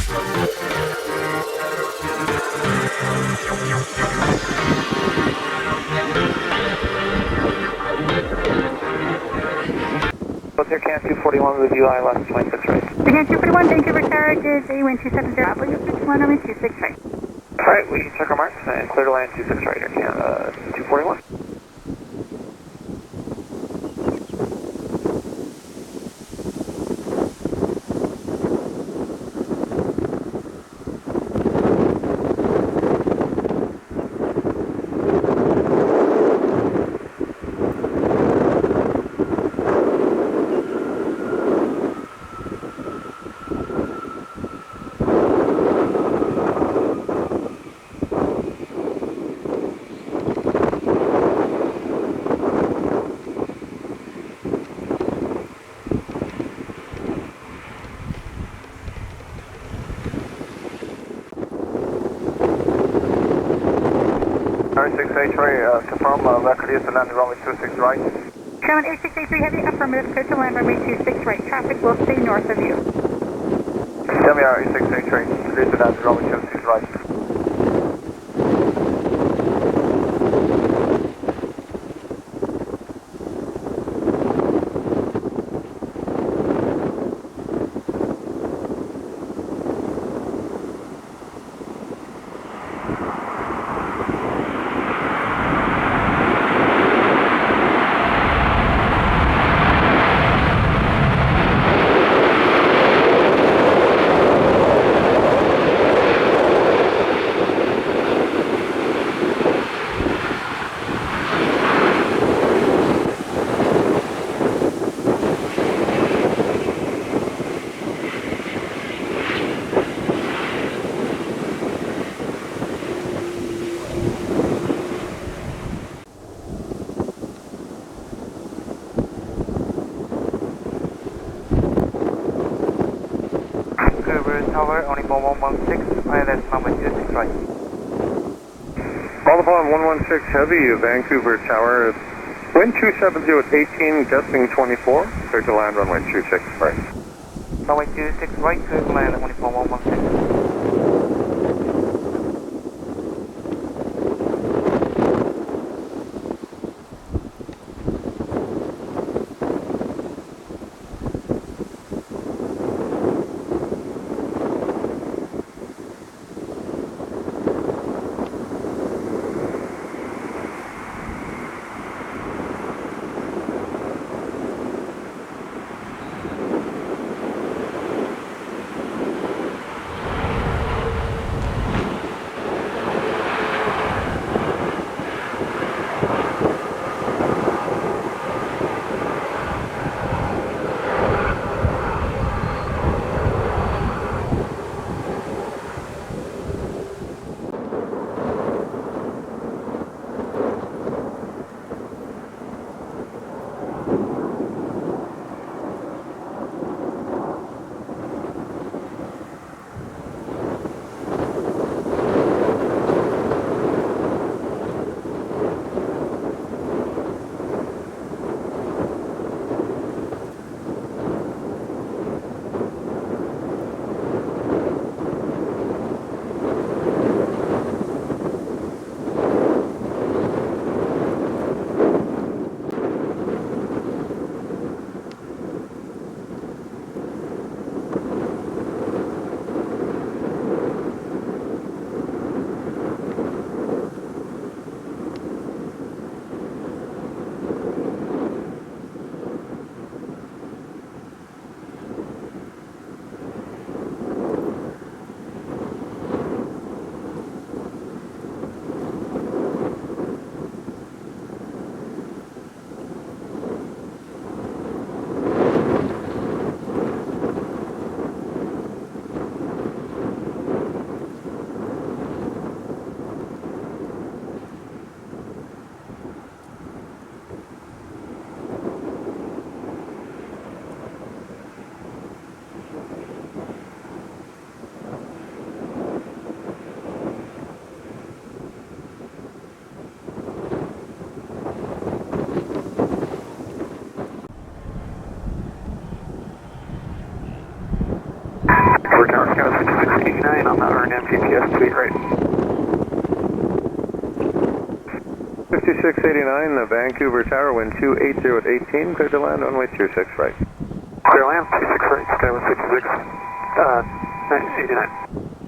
Here, can 241 with UI, last 26 right. Again, 241, Vancouver Tower, is A1 270, Bravo, 61, runway 26 right. Alright, we can check our marks and clear to land 26 right here, can 241. Confirm, record is to land runway 26 right. Xiamen 8683 Heavy, affirmative, clear to land runway 26 right. Traffic will stay north of you. YVR 8683, clear to land runway 26 right. Tower, only 116, ILS number 26 right. All upon 116 Heavy, Vancouver Tower, wind 270 at 18, gusting 24, clear to land runway 26 right. Runway 26 right, clear to land, only 116. Sky 5689 on the RNM GPS tweet right. 5689, the Vancouver Tower, wind 280 at 18, clear to land, runway 26 right. Clear land, 26 right, Sky 166, 89.